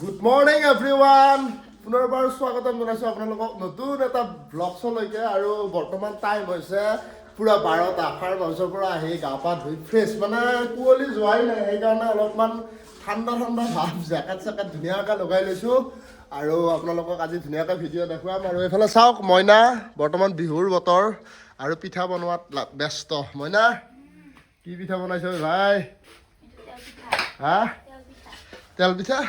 Good morning everyone. পুনৰবাৰ স্বাগতম জনাইছো আপোনালোকক নতুন এটা ব্লগছলৈকে আৰু বৰ্তমান টাইম হৈছে পুৰা 12টা আখাৰ বছৰ পৰা আহি গা পা ধুই ফ্ৰেছ মানে কুঁৱলী যোৱাই নাই সেইকাৰণে অলপমান ঠাণ্ডা ভাৱ জেকেট ধুনীয়াকৈ লগাই লৈছোঁ আৰু আপোনালোকক আজি ধুনীয়াকৈ ভিডিঅ' দেখুৱাম আৰু এইফালে চাওক মইনা বৰ্তমান বিহুৰ বতৰ আৰু পিঠা বনোৱাত ব্যস্ত মইনা কি পিঠা বনাইছ ভাই হা তেল পিঠা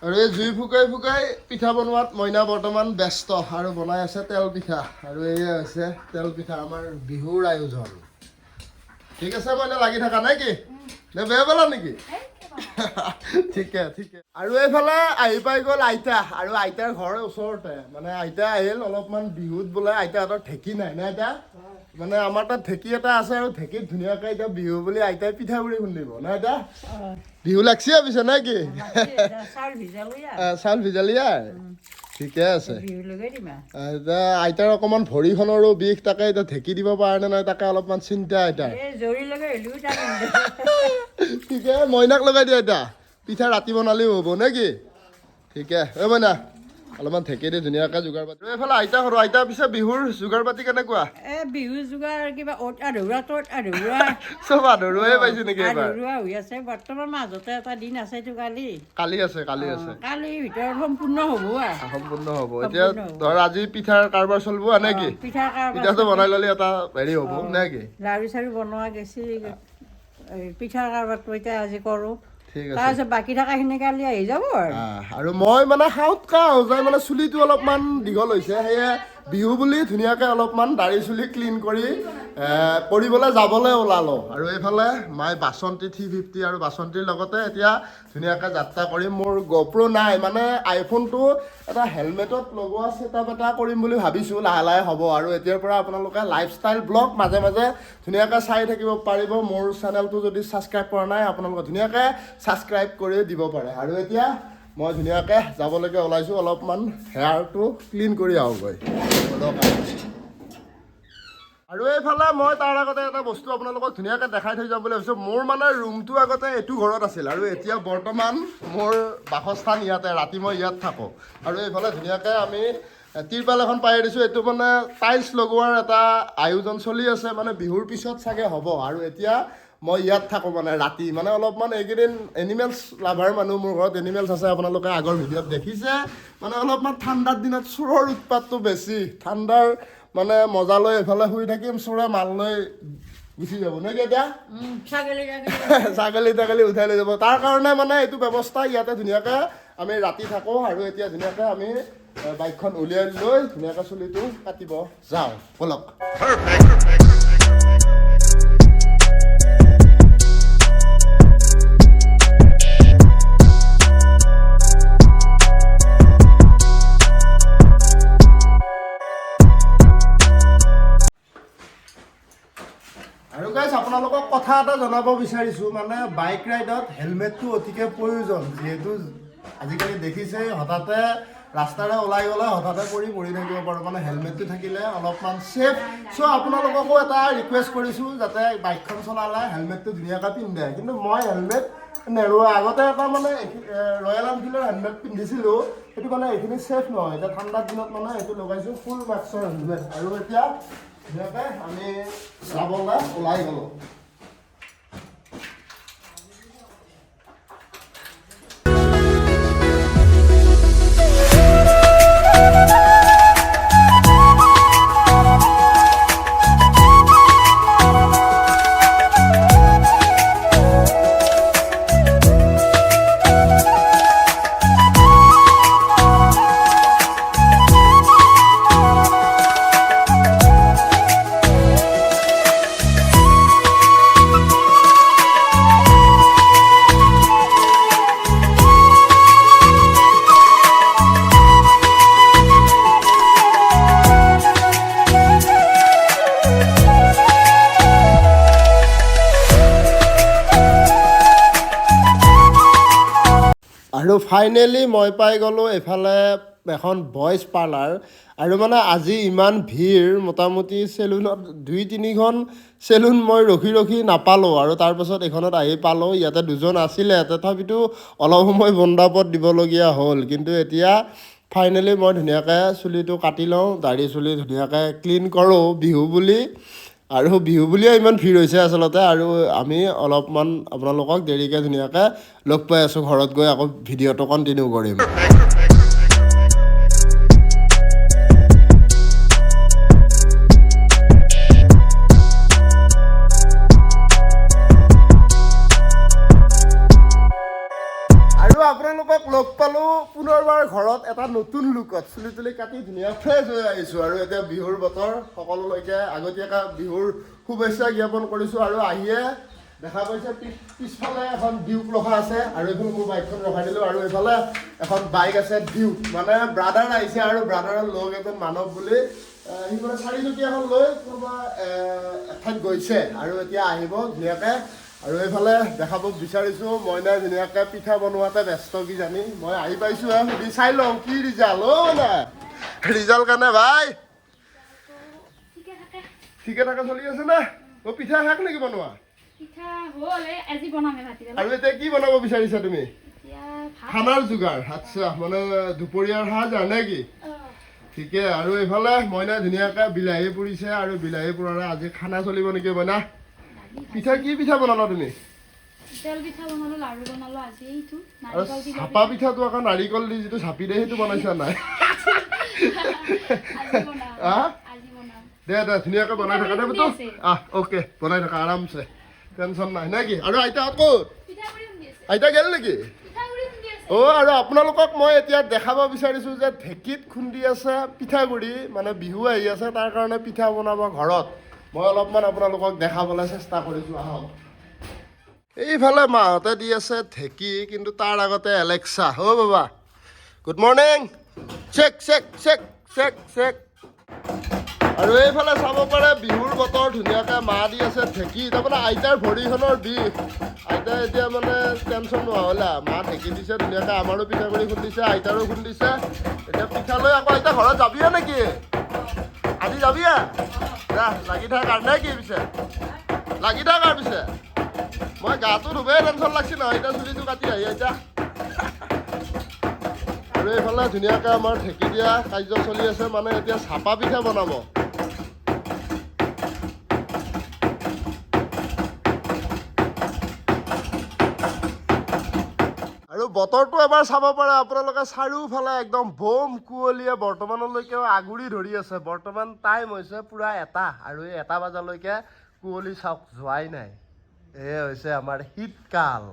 আৰু এই জুই ফুকাই পিঠা বনোৱাত মইনা বৰ্তমান ব্যস্ত আৰু বনাই আছে তেল পিঠা আৰু এয়া হৈছে তেল পিঠা আমাৰ বিহুৰ আয়োজন ঠিক আছে মইনা লাগি থাকা নে কি নে বেয়া পালা নেকি ঠিকে আৰু এইফালে আহি পাই গ'ল আইতা আৰু আইতাৰ ঘৰৰ ওচৰতে মানে আইতা আহিল অলপমান বিহুত বোলে আইতাহঁতৰ ঢেঁকী নাই না আইতা মানে আমাৰ তাত ঢেঁকী এটা আছে আৰু ঢেঁকীত ধুনীয়াকৈ এতিয়া বিহু বুলি আইতাই পিঠাগুড়ি খুন্দিব না আইতা বিহু লাগছি পিছে নে কি চাউল ভিজালিয়া ঠিকে আছে এতিয়া আইতাৰ অকণমান ভৰিখনৰো বিষ তাকে এতিয়া ঢেঁকী দিব পাৰে নে নাই তাকে অলপমান চিন্তা আইতাৰ ঠিকে মইনাক লগাই দিয়া আইতা পিঠা ৰাতি বনালেও হ'ব নে কি ঠিকে এই মইনা অলপমান ঢেঁকী দি ধুনীয়াকৈ যোগাৰ পাতি এইফালে আইতা সৰু আইতা পিছে বিহুৰ যোগাৰ পাতি কেনেকুৱা বিহুৰ যোগাৰ কিবা আধৰুৱা চব আধৰুৱাই পাইছে নেকি আধৰুৱা হৈ আছে বৰ্তমান মাজতে এটা দিন আছেতো কালি আছে কালিৰ ভিতৰত সম্পূৰ্ণ হ'ব এতিয়া ধৰ আজি পিঠাৰ কাৰবাৰ চলিব নে কি পিঠাটো বনাই ল'লে এটা হেৰি হ'ব নে কি লাৰু চাৰু বনোৱা গৈছে পিঠাৰ কাৰবাৰটো এতিয়া আজি কৰোঁ তাৰপিছত বাকী থকাখিনি কালি আহি যাব আৰু মই মানে মানে চুলিটো অলপমান দীঘল হৈছে সেয়ে বিহু বুলি ধুনীয়াকৈ অলপমান দাড়ি চুলি ক্লিন কৰিবলৈ যাবলৈ ওলালোঁ আৰু এইফালে মই বাচন্তি 350 আৰু বাচন্তিৰ লগতে এতিয়া ধুনীয়াকৈ যাত্ৰা কৰিম মোৰ GoPro নাই মানে আইফোনটো এটা হেলমেটত লগোৱা ছেটআপ এটা কৰিম বুলি ভাবিছোঁ লাহে হ'ব আৰু এতিয়াৰ পৰা আপোনালোকে লাইফষ্টাইল ব্লগ মাজে মাজে ধুনীয়াকৈ চাই থাকিব পাৰিব মোৰ চেনেলটো যদি ছাবস্ক্ৰাইব কৰা নাই আপোনালোকে ধুনীয়াকৈ ছাবস্ক্ৰাইব কৰি দিব পাৰে আৰু এতিয়া মই ধুনীয়াকৈ যাবলৈকে ওলাইছোঁ অলপমান হেয়াৰটো ক্লিন কৰি আহোঁগৈ আৰু এইফালে মই তাৰ আগতে এটা বস্তু আপোনালোকক ধুনীয়াকৈ দেখাই থৈ যাম বুলি ভাবিছোঁ মোৰ মানে ৰুমটো আগতে এইটো ঘৰত আছিল আৰু এতিয়া বৰ্তমান মোৰ বাসস্থান ইয়াতে ৰাতি মই ইয়াত থাকোঁ আৰু এইফালে ধুনীয়াকৈ আমি তিৰপাল এখন পাই দিছোঁ এইটো মানে টাইলছ লগোৱাৰ এটা আয়োজন চলি আছে মানে বিহুৰ পিছত চাগে হ'ব আৰু এতিয়া মই ইয়াত থাকোঁ মানে ৰাতি মানে অলপমান এইকেইদিন এনিমেলছ লাভাৰ মানুহ মোৰ ঘৰত এনিমেলছ আছে আপোনালোকে আগৰ ভিডিঅ'ত দেখিছে মানে অলপমান ঠাণ্ডাৰ দিনত চোৰৰ উৎপাতটো বেছি ঠাণ্ডাৰ মানে মজা লৈ এইফালে শুই থাকিম চোৰে মাল লৈ গুচি যাব নে কি এতিয়া ছাগলী উঠাই লৈ যাব তাৰ কাৰণে মানে এইটো ব্যৱস্থা ইয়াতে ধুনীয়াকৈ আমি ৰাতি থাকোঁ আৰু এতিয়া ধুনীয়াকৈ আমি বাইকখন উলিয়াই লৈ ধুনীয়াকৈ চুলিটো কাটিব যাওঁ ব'লক আৰু গাইজ আপোনালোকক কথা এটা জনাব বিচাৰিছোঁ মানে বাইক ৰাইডত হেলমেটটো অতিকৈ প্ৰয়োজন যিহেতু আজিকালি দেখিছে হঠাতে ৰাস্তাৰে ওলাই গ'লে হঠাতে পৰি থাকিব পাৰোঁ মানে হেলমেটটো থাকিলে অলপমান ছেফ চ' আপোনালোককো এটা ৰিকুৱেষ্ট কৰিছোঁ যাতে বাইকখন চলালে হেলমেটটো ধুনীয়াকৈ পিন্ধে কিন্তু মই হেলমেট নেৰোৱা আগতে এটা মানে ৰয়েল এনফিল্ডৰ হেলমেট পিন্ধিছিলোঁ সেইটো মানে এইখিনি ছেফ নহয় এতিয়া ঠাণ্ডাৰ দিনত মানে এইটো লগাইছোঁ ফুল মাস্কৰ হেলমেট আৰু এতিয়া ধুনীয়াকৈ আমি যাবলৈ ওলাই গ'লোঁ আৰু ফাইনেলি মই পাই গ'লোঁ এইফালে এখন বইজ পাৰ্লাৰ আৰু মানে আজি ইমান ভিৰ মোটামুটি চেলুনত 2-3খন চেলুন মই ৰখি নাপালোঁ আৰু তাৰপাছত এইখনত আহি পালোঁ ইয়াতে দুজন আছিলে তথাপিতো অলপ সময় বন্দাপত দিবলগীয়া হ'ল কিন্তু এতিয়া ফাইনেলি মই ধুনীয়াকৈ চুলিটো কাটি লওঁ দাঢ়ি চুলি ধুনীয়াকৈ ক্লিন কৰোঁ বিহু বুলি আৰু বিহু বুলিয়ে ইমান ভিৰ হৈছে আচলতে আৰু আমি অলপমান আপোনালোকক দেৰিকৈ ধুনীয়াকৈ লগ পাই আছোঁ ঘৰত গৈ আকৌ ভিডিঅ'টো কণ্টিনিউ কৰিম আৰু আপোনালোকক লগ পালোঁ পুনৰবাৰ ঘৰত এটা নতুন লুকত চুলি তুলি কাটি ধুনীয়া ফ্ৰেছ হৈ আহিছোঁ আৰু এতিয়া বিহুৰ বতৰ সকলোলৈকে আগতীয়াকৈ বিহুৰ শুভেচ্ছা জ্ঞাপন কৰিছোঁ আৰু আহিয়ে দেখা পাইছে পিছফালে এখন ডিউক ৰখা আছে আৰু এইফালে মোৰ বাইকখন ৰখাই দিলোঁ আৰু এইফালে এখন বাইক আছে ডিউক মানে ব্ৰাদাৰ আহিছে আৰু ব্ৰাদাৰৰ লগ এজন মানৱ বুলি সি মানে 4চকীয়াখন লৈ কোনোবা এঠাইত গৈছে আৰু এতিয়া আহিব ধুনীয়াকৈ আৰু এইফালে দেখাব বিচাৰিছোঁ মইনা ধুনীয়াকৈ পিঠা বনোৱাতে ব্যস্ত কিজানি মই আহি পাইছোঁ সুধি চাই লওঁ কি ৰিজাল্ট মানে ৰিজাল্ট কাৰণে ভাই ঠিকে থাকে চলি আছে নে পিঠা শেষ নেকি বনোৱা আৰু এতিয়া কি বনাব বিচাৰিছা তুমি খানাৰ যোগাৰ আচ্ছা মানে দুপৰীয়াৰ সাজ নে কি ঠিকে আৰু এইফালে মইনা ধুনীয়াকৈ বিলাহী পুৰিছে আৰু বিলাহী পুৰাৰে আজি খানা চলিব নেকি মইনা পিঠা কি পিঠা বনালা তুমি তেল পিঠা বনালো লাড়ু বনালো আজি এইটো আৰু চাপা পিঠাটো আকৌ নাৰিকল দি যিটো চাপি দিয়ে সেইটো বনাইছা নাই দে ধুনীয়াকৈ বনাই থাকা দে তো অ'কে বনাই থাকা আৰামছে টেনশ্যন নাই নে কি আৰু আইতাহঁত ক'ত আইতা গেল নেকি আৰু আপোনালোকক মই এতিয়া দেখাব বিচাৰিছোঁ যে ঢেঁকীত খুন্দি আছে পিঠাগুড়ি মানে বিহু আহি আছে তাৰ কাৰণে পিঠা বনাব ঘৰত মই অলপমান আপোনালোকক দেখাবলৈ চেষ্টা কৰিছোঁ আহক এইফালে মাহঁতে দি আছে ঢেঁকী কিন্তু তাৰ আগতে এলেক্সা বাবা good morning check check check check check আৰু এইফালে চাব পাৰে বিহুৰ বতৰ ধুনীয়াকৈ মা দি আছে ঢেঁকী তাৰমানে আইতাৰ ভৰিখনৰ বিষ আইতাই এতিয়া মানে টেনশ্যন নোহোৱা হ'লে মা ঢেঁকী দিছে ধুনীয়াকৈ আমাৰো পিঠাগুড়ি খুন্দিছে আইতাৰো খুন্দিছে এতিয়া পিঠা লৈ আকৌ আইতা ঘৰত যাবিয়ে নেকি আজি যাবিয়ে লাগি থাক আৰু নে কি পিছে লাগি থাক আৰু পিছে মই গাটো ধুবেই টেনশ্যন লাগছি নহয় এতিয়া চুলিটো কাটি আহি এতিয়া আৰু এইফালে ধুনীয়াকৈ আমাৰ ঢেঁকী দিয়া কাৰ্য চলি আছে মানে এতিয়া চাপা পিঠা বনাব আৰু বতৰটো এবাৰ চাব পাৰে আপোনালোকে চাৰিওফালে একদম বম কুঁৱলীয়ে বৰ্তমানলৈকেও আগুৰি ধৰি আছে বৰ্তমান টাইম হৈছে পূৰা 1টা আৰু এই 1টা বজালৈকে কুঁৱলী চাওক যোৱাই নাই এয়ে হৈছে আমাৰ শীতকাল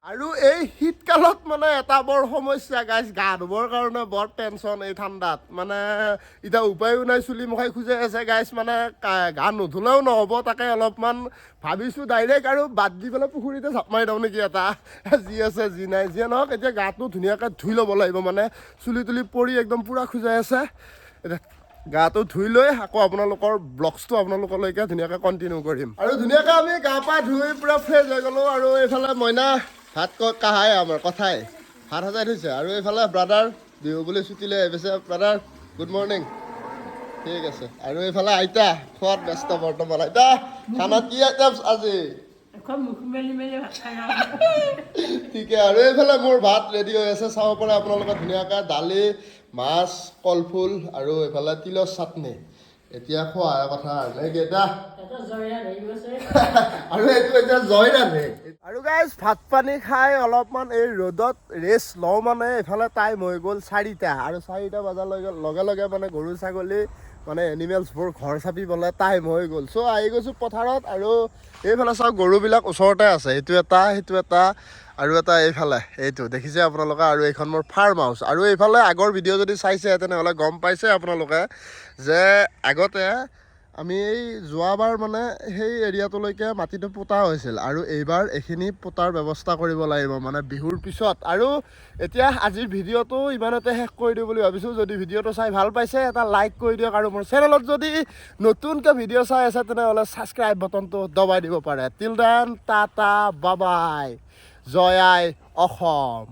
আৰু এই শীতকালত মানে এটা বৰ সমস্যা গাইজ গা ধুবৰ কাৰণে বৰ টেনশ্যন এই ঠাণ্ডাত মানে এতিয়া উপায়ো নাই চুলি মুখাই খোজে আছে গাইজ মানে গা নুধুলেও নহ'ব তাকে অলপমান ভাবিছোঁ ডাইৰেক্ট আৰু বাদ দি পেলাই পুখুৰীতে জাপ মাৰি দিওঁ নেকি এটা যি আছে যি নাই যিয়ে নহওক এতিয়া গাটো ধুনীয়াকৈ ধুই ল'ব লাগিব মানে চুলি তুলি পৰি একদম পূৰা খোজাই আছে এতিয়া গাটো ধুই লৈ আকৌ আপোনালোকৰ ব্লগছটো আপোনালোকলৈকে ধুনীয়াকৈ কণ্টিনিউ কৰিম আৰু ধুনীয়াকৈ আমি গা পা ধুই পূৰা ফ্ৰেছ হৈ গ'লোঁ আৰু এইফালে মইনা ভাত কাহাই আমাৰ কথাই ভাত সজাই থৈছে আৰু এইফালে ব্ৰাদাৰ বিহু বুলি ছুটি লৈ আহিছে ব্ৰাদাৰ গুড মৰ্ণিং ঠিক আছে আৰু এইফালে আইতা খোৱাত ব্যস্ত বৰ্তমান আইতা খানা কি আইটেমছ আজি ঠিকে আৰু এইফালে মোৰ ভাত ৰেডি হৈ আছে চাব পাৰে আপোনালোকে ধুনীয়াকৈ দালি মাছ কলফুল আৰু এইফালে তিলৰ চাটনি এতিয়া খোৱা কথা নেকি এটা আৰু এইটো এতিয়া জয় ৰান্ধে আৰু গাইজ ভাত পানী খাই অলপমান এই ৰ'দত ৰেষ্ট লওঁ মানে এইফালে টাইম হৈ গ'ল 4টা আৰু 4টা বজাৰ লগে লগে মানে গৰু ছাগলী মানে এনিমেলছবোৰ ঘৰ চাপিবলৈ টাইম হৈ গ'ল চ' আহি গৈছোঁ পথাৰত আৰু এইফালে চাওক গৰুবিলাক ওচৰতে আছে এইটো এটা সেইটো এটা আৰু এটা এইফালে এইটো দেখিছে আপোনালোকে আৰু এইখন মোৰ ফাৰ্ম হাউচ আৰু এইফালে আগৰ ভিডিঅ' যদি চাইছে তেনেহ'লে গম পাইছে আপোনালোকে যে আগতে আমি এই যোৱাবাৰ মানে সেই এৰিয়াটোলৈকে মাটিটো পোতা হৈছিল আৰু এইবাৰ এইখিনি পোতাৰ ব্যৱস্থা কৰিব লাগিব মানে বিহুৰ পিছত আৰু এতিয়া আজিৰ ভিডিঅ'টো ইমানতে শেষ কৰি দিওঁ বুলি ভাবিছোঁ যদি ভিডিঅ'টো চাই ভাল পাইছে এটা লাইক কৰি দিয়ক আৰু মোৰ চেনেলত যদি নতুনকৈ ভিডিঅ' চাই আছে তেনেহ'লে ছাবস্ক্ৰাইব বাটনটো দবাই দিব পাৰে till then tata bye bye জয় আই অসম।